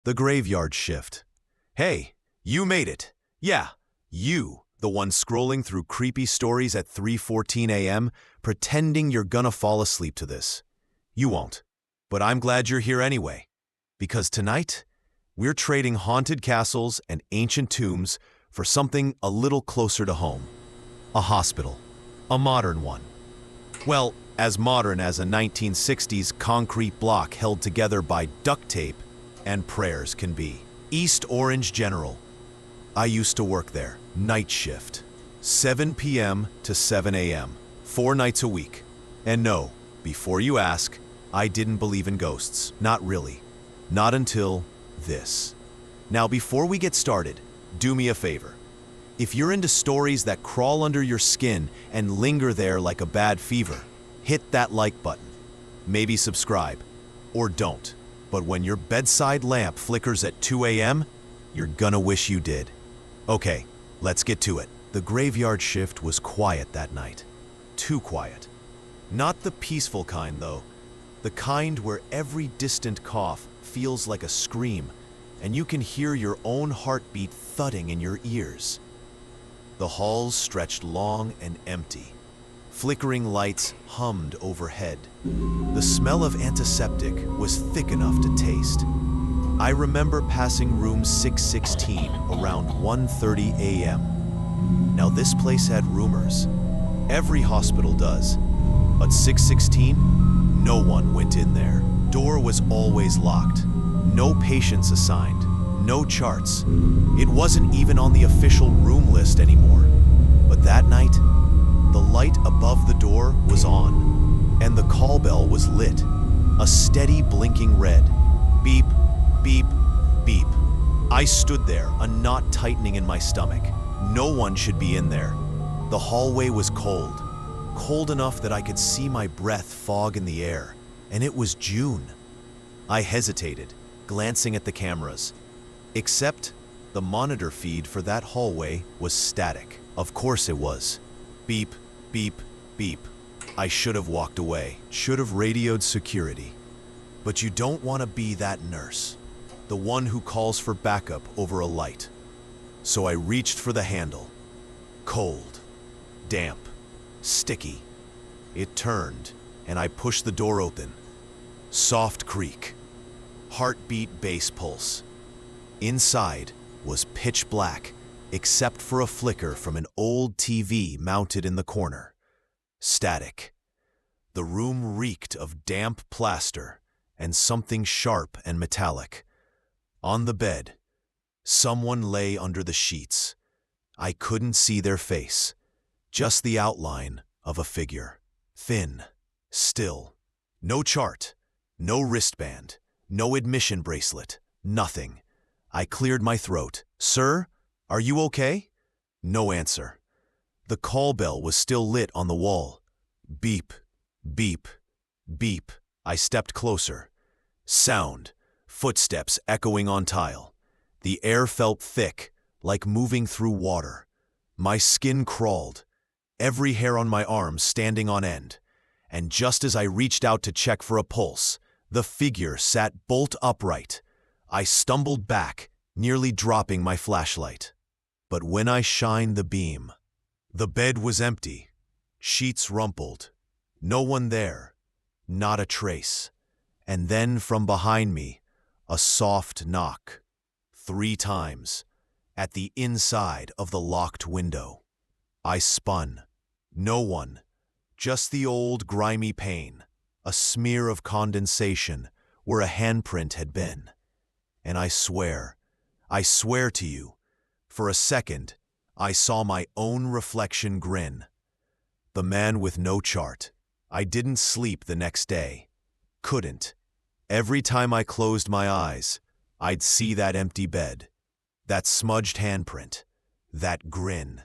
The graveyard shift. Hey, you made it. Yeah, you, the one scrolling through creepy stories at 3:14 a.m., pretending you're gonna fall asleep to this. You won't. But I'm glad you're here anyway. Because tonight, we're trading haunted castles and ancient tombs for something a little closer to home. A hospital. A modern one. Well, as modern as a 1960s concrete block held together by duct tape and prayers can be. East Orange General. I used to work there, night shift. 7 p.m. to 7 a.m., 4 nights a week. And no, before you ask, I didn't believe in ghosts. Not really. Not until this. Now, before we get started, do me a favor. If you're into stories that crawl under your skin and linger there like a bad fever, hit that like button. Maybe subscribe. Or don't. But when your bedside lamp flickers at 2 a.m., you're gonna wish you did. Okay, let's get to it. The graveyard shift was quiet that night. Too quiet. Not the peaceful kind, though. The kind where every distant cough feels like a scream, and you can hear your own heartbeat thudding in your ears. The halls stretched long and empty. Flickering lights hummed overhead. The smell of antiseptic was thick enough to taste. I remember passing room 616 around 1:30 a.m. Now this place had rumors. Every hospital does. But 616, no one went in there. Door was always locked. No patients assigned. No charts. It wasn't even on the official room list anymore. But that night, the light above the door was on, and the call bell was lit. A steady blinking red. Beep, beep, beep. I stood there, a knot tightening in my stomach. No one should be in there. The hallway was cold. Cold enough that I could see my breath fog in the air, and it was June. I hesitated, glancing at the cameras. Except the monitor feed for that hallway was static. Of course it was. Beep, beep, beep. I should have walked away, should have radioed security. But you don't want to be that nurse, the one who calls for backup over a light. So I reached for the handle. Cold, damp, sticky. It turned, and I pushed the door open. Soft creak. Heartbeat bass pulse. Inside was pitch black, except for a flicker from an old TV mounted in the corner. Static. The room reeked of damp plaster and something sharp and metallic. On the bed, someone lay under the sheets. I couldn't see their face, just the outline of a figure. Thin, still. No chart, no wristband, no admission bracelet, nothing. I cleared my throat. Sir, are you okay? No answer. The call bell was still lit on the wall. Beep, beep, beep. I stepped closer. Sound, footsteps echoing on tile. The air felt thick, like moving through water. My skin crawled, every hair on my arm standing on end. And just as I reached out to check for a pulse, the figure sat bolt upright. I stumbled back, nearly dropping my flashlight. But when I shined the beam, the bed was empty, sheets rumpled, no one there, not a trace. And then from behind me, a soft knock, 3 times, at the inside of the locked window. I spun. No one, just the old grimy pane, a smear of condensation where a handprint had been. And I swear to you, for a second, I saw my own reflection grin. The man with no chart. I didn't sleep the next day. Couldn't. Every time I closed my eyes, I'd see that empty bed, that smudged handprint, that grin.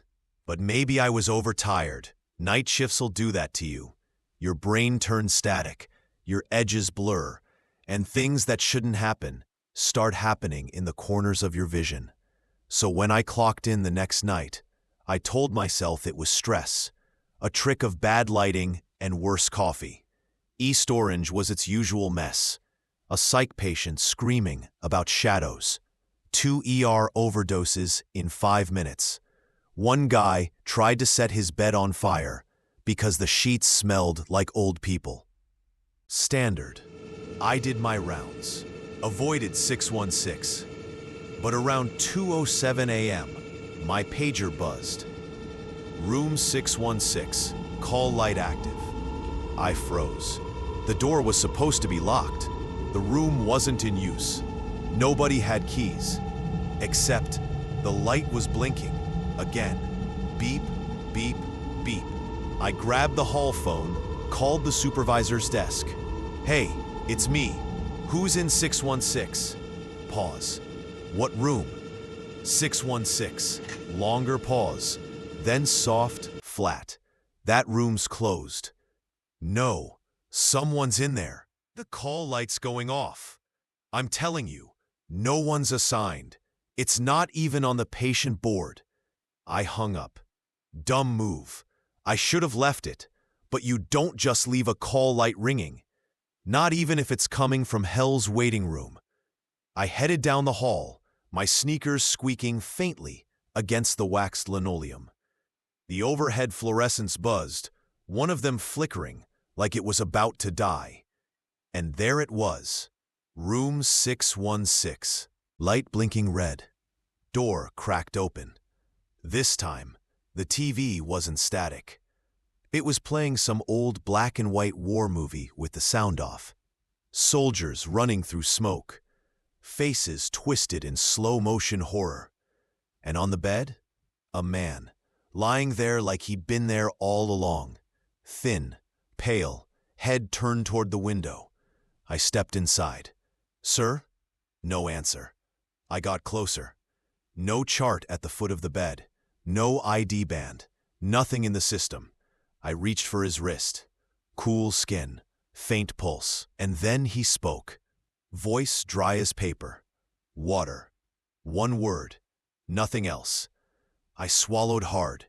But maybe I was overtired. Night shifts'll do that to you. Your brain turns static, your edges blur, and things that shouldn't happen start happening in the corners of your vision. So when I clocked in the next night, I told myself it was stress, a trick of bad lighting and worse coffee. East Orange was its usual mess. A psych patient screaming about shadows. 2 ER overdoses in 5 minutes. One guy tried to set his bed on fire because the sheets smelled like old people. Standard. I did my rounds. Avoided 616. But around 2:07 a.m., my pager buzzed. Room 616, call light active. I froze. The door was supposed to be locked. The room wasn't in use. Nobody had keys. Except the light was blinking. Again. Beep, beep, beep. I grabbed the hall phone, called the supervisor's desk. Hey, it's me. Who's in 616? Pause. What room? 616. Longer pause. Then soft, flat. That room's closed. No, someone's in there. The call light's going off. I'm telling you, no one's assigned. It's not even on the patient board. I hung up. Dumb move. I should have left it, but you don't just leave a call light ringing. Not even if it's coming from hell's waiting room. I headed down the hall, my sneakers squeaking faintly against the waxed linoleum. The overhead fluorescents buzzed, one of them flickering like it was about to die. And there it was, room 616, light blinking red, door cracked open. This time, the TV wasn't static. It was playing some old black and white war movie with the sound off. Soldiers running through smoke, faces twisted in slow motion horror. And on the bed, a man, lying there like he'd been there all along. Thin, pale, head turned toward the window. I stepped inside. Sir? No answer. I got closer. No chart at the foot of the bed. No ID band. Nothing in the system. I reached for his wrist. Cool skin. Faint pulse. And then he spoke. Voice dry as paper. Water. One word. Nothing else. I swallowed hard.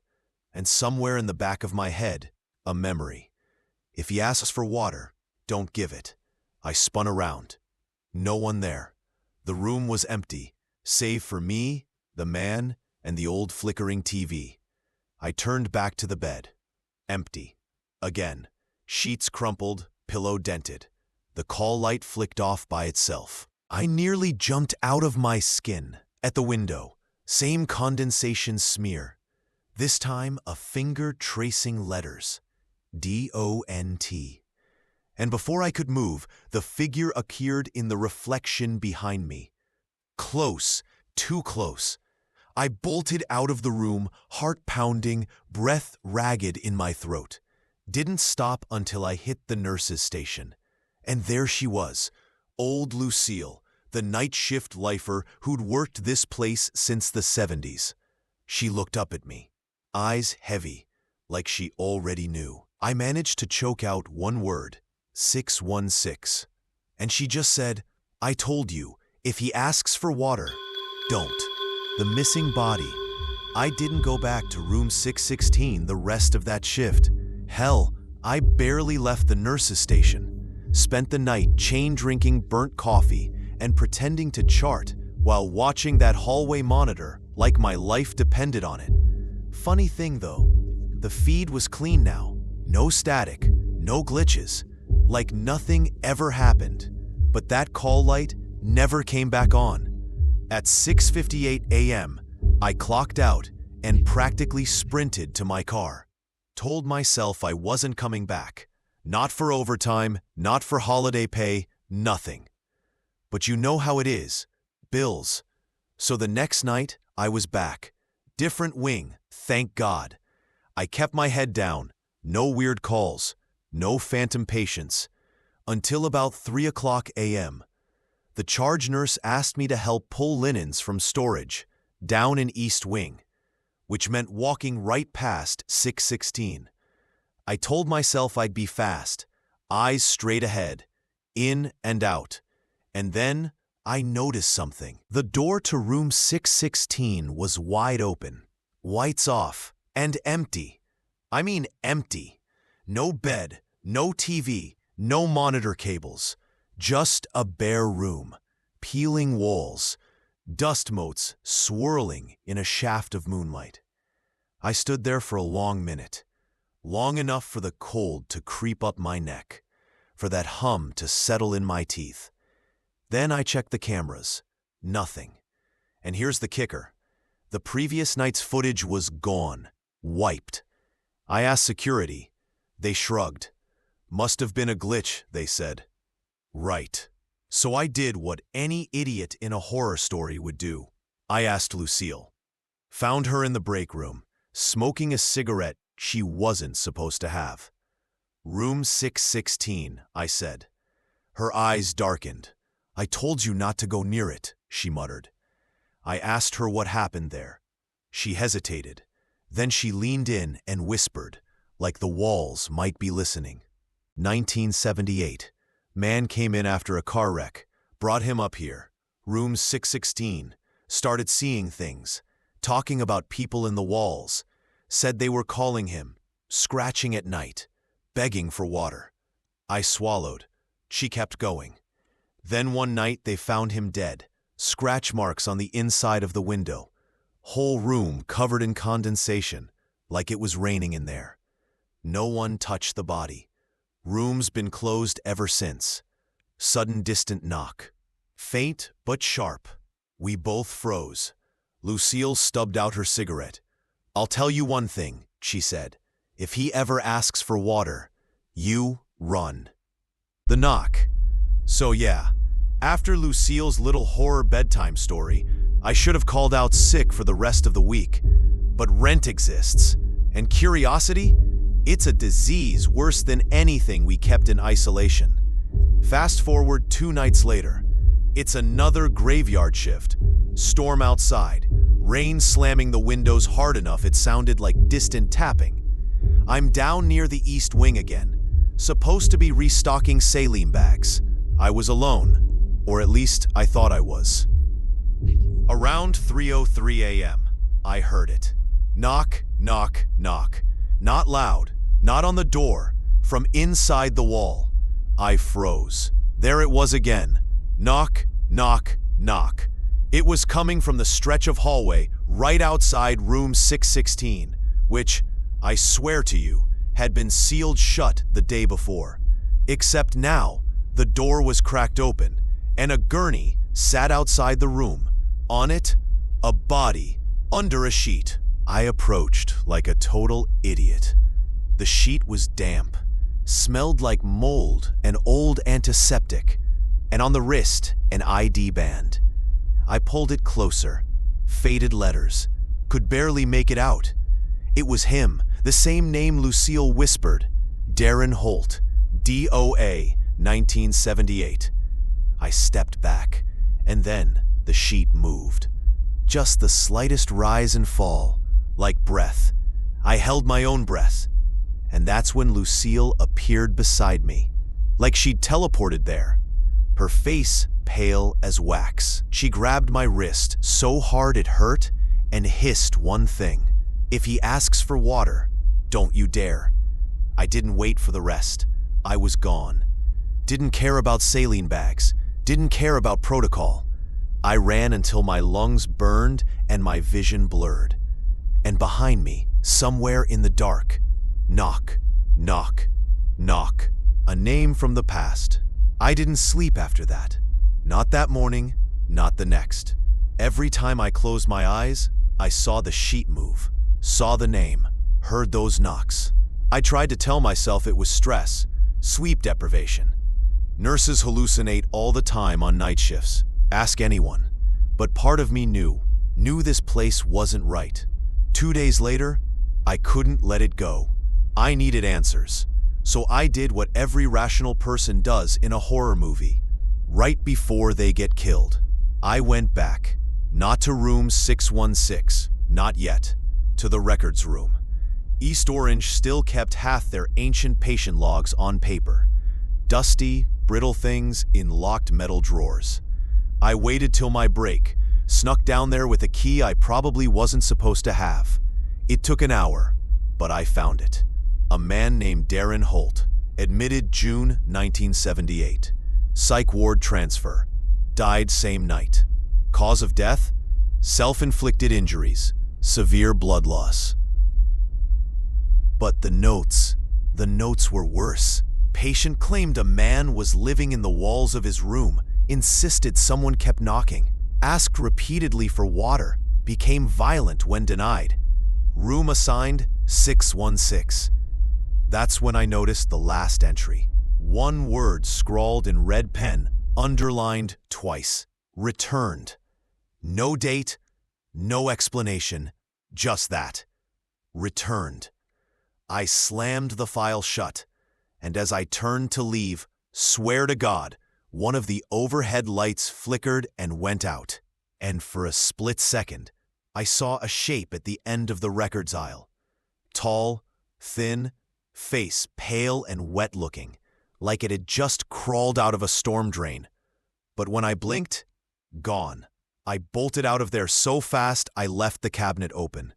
And somewhere in the back of my head, a memory. If he asks for water, don't give it. I spun around. No one there. The room was empty, save for me, the man, and the old flickering TV. I turned back to the bed. Empty. Again. Sheets crumpled, pillow dented. The call light flicked off by itself. I nearly jumped out of my skin. At the window, same condensation smear. This time, a finger tracing letters. D-O-N-T. And before I could move, the figure appeared in the reflection behind me. Close, too close. I bolted out of the room, heart pounding, breath ragged in my throat. Didn't stop until I hit the nurse's station. And there she was, old Lucille, the night shift lifer who'd worked this place since the 70s. She looked up at me, eyes heavy, like she already knew. I managed to choke out one word, 616. And she just said, I told you, if he asks for water, don't. The missing body. I didn't go back to room 616 the rest of that shift. Hell, I barely left the nurse's station. Spent the night chain-drinking burnt coffee and pretending to chart while watching that hallway monitor like my life depended on it. Funny thing though, the feed was clean now. No static, no glitches. Like nothing ever happened. But that call light never came back on. At 6:58 a.m., I clocked out and practically sprinted to my car. Told myself I wasn't coming back. Not for overtime, not for holiday pay, nothing. But you know how it is. Bills. So the next night, I was back. Different wing, thank God. I kept my head down. No weird calls. No phantom patients. Until about 3 o'clock a.m. The charge nurse asked me to help pull linens from storage, down in East Wing, which meant walking right past 616. I told myself I'd be fast, eyes straight ahead, in and out. And then I noticed something. The door to room 616 was wide open, lights off, and empty. I mean empty. No bed, no TV, no monitor cables. Just a bare room, peeling walls, dust motes swirling in a shaft of moonlight. I stood there for a long minute, long enough for the cold to creep up my neck, for that hum to settle in my teeth. Then I checked the cameras. Nothing. And here's the kicker. The previous night's footage was gone, wiped. I asked security. They shrugged. Must have been a glitch, they said. Right. So I did what any idiot in a horror story would do. I asked Lucille. Found her in the break room, smoking a cigarette she wasn't supposed to have. Room 616, I said. Her eyes darkened. I told you not to go near it, she muttered. I asked her what happened there. She hesitated. Then she leaned in and whispered, like the walls might be listening. 1978. Man came in after a car wreck, brought him up here. Room 616. Started seeing things, talking about people in the walls. Said they were calling him, scratching at night, begging for water. I swallowed. She kept going. Then one night they found him dead, scratch marks on the inside of the window. Whole room covered in condensation, like it was raining in there. No one touched the body. Room's been closed ever since. Sudden distant knock. Faint but sharp. We both froze. Lucille stubbed out her cigarette. I'll tell you one thing, she said. If he ever asks for water, you run. The knock. So yeah, after Lucille's little horror bedtime story, I should have called out sick for the rest of the week. But rent exists. And curiosity? It's a disease worse than anything we kept in isolation. Fast forward 2 nights later. It's another graveyard shift. Storm outside. Rain slamming the windows hard enough it sounded like distant tapping. I'm down near the east wing again. Supposed to be restocking saline bags. I was alone. Or at least I thought I was. Around 3:03 a.m., I heard it. Knock, knock, knock. Not loud, not on the door, from inside the wall. I froze. There it was again. Knock, knock, knock. It was coming from the stretch of hallway right outside room 616, which, I swear to you, had been sealed shut the day before. Except now, the door was cracked open, and a gurney sat outside the room. On it, a body under a sheet. I approached like a total idiot. The sheet was damp, smelled like mold and old antiseptic, and on the wrist, an ID band. I pulled it closer. Faded letters. Could barely make it out. It was him, the same name Lucille whispered. Darren Holt, DOA, 1978. I stepped back, and then the sheet moved. Just the slightest rise and fall, like breath. I held my own breath, and that's when Lucille appeared beside me, like she'd teleported there. Her face pale as wax. She grabbed my wrist so hard it hurt and hissed one thing. If he asks for water, don't you dare. I didn't wait for the rest. I was gone. Didn't care about saline bags. Didn't care about protocol. I ran until my lungs burned and my vision blurred. And behind me, somewhere in the dark, knock, knock, knock. A name from the past. I didn't sleep after that. Not that morning, not the next. Every time I closed my eyes, I saw the sheet move, saw the name, heard those knocks. I tried to tell myself it was stress, sleep deprivation. Nurses hallucinate all the time on night shifts. Ask anyone. But part of me knew this place wasn't right. 2 days later, I couldn't let it go. I needed answers. So I did what every rational person does in a horror movie. Right before they get killed, I went back. Not to room 616, not yet. To the records room. East Orange still kept half their ancient patient logs on paper. Dusty, brittle things in locked metal drawers. I waited till my break, snuck down there with a key I probably wasn't supposed to have. It took an hour, but I found it. A man named Darren Holt, admitted June 1978. psych ward transfer. Died same night. Cause of death? Self-inflicted injuries. Severe blood loss. But the notes were worse. Patient claimed a man was living in the walls of his room, insisted someone kept knocking, asked repeatedly for water, became violent when denied. Room assigned 616. That's when I noticed the last entry. One word scrawled in red pen, underlined twice. Returned. No date, no explanation, just that. Returned. I slammed the file shut, and as I turned to leave, swear to God, one of the overhead lights flickered and went out. And for a split second, I saw a shape at the end of the records aisle. Tall, thin, face pale and wet-looking, like it had just crawled out of a storm drain. But when I blinked, gone. I bolted out of there so fast I left the cabinet open.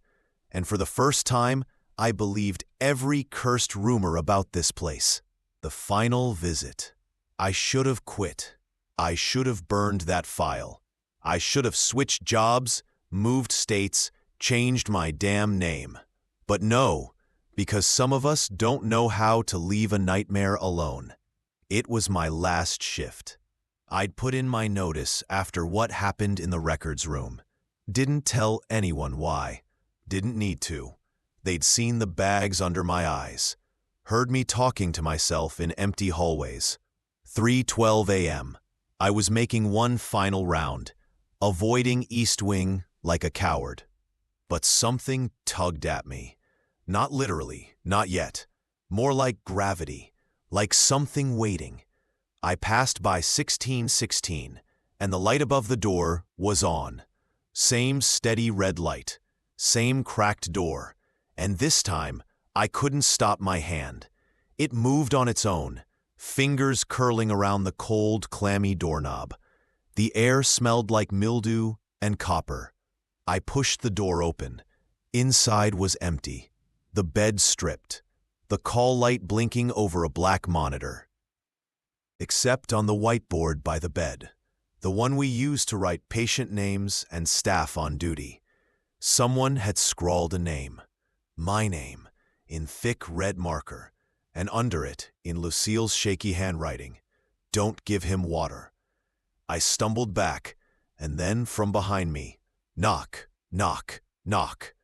And for the first time, I believed every cursed rumor about this place. The final visit. I should have quit. I should have burned that file. I should have switched jobs, moved states, changed my damn name. But no, because some of us don't know how to leave a nightmare alone. It was my last shift. I'd put in my notice after what happened in the records room. Didn't tell anyone why. Didn't need to. They'd seen the bags under my eyes. Heard me talking to myself in empty hallways. 3:12 a.m. I was making one final round, avoiding East Wing like a coward. But something tugged at me. Not literally, not yet. More like gravity, like something waiting. I passed by 1616, and the light above the door was on. Same steady red light, same cracked door, and this time I couldn't stop my hand. It moved on its own, fingers curling around the cold, clammy doorknob. The air smelled like mildew and copper. I pushed the door open. Inside was empty, the bed stripped, the call light blinking over a black monitor. Except on the whiteboard by the bed, the one we use to write patient names and staff on duty. Someone had scrawled a name, my name, in thick red marker, and under it, in Lucille's shaky handwriting, "Don't give him water." I stumbled back, and then from behind me, knock, knock, knock.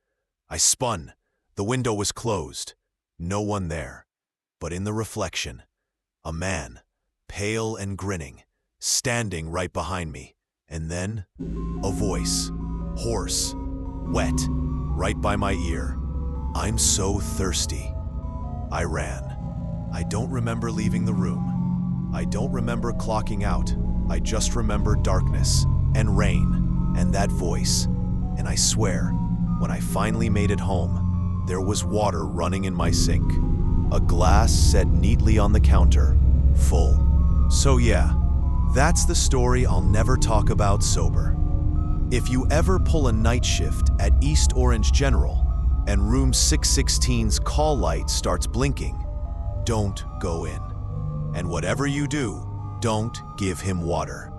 I spun. The window was closed. No one there. But in the reflection, a man, pale and grinning, standing right behind me. And then, a voice, hoarse, wet, right by my ear. "I'm so thirsty." I ran. I don't remember leaving the room. I don't remember clocking out. I just remember darkness and rain and that voice. And I swear, when I finally made it home, there was water running in my sink. A glass set neatly on the counter, full. So yeah, that's the story I'll never talk about sober. If you ever pull a night shift at East Orange General and room 616's call light starts blinking, don't go in. And whatever you do, don't give him water.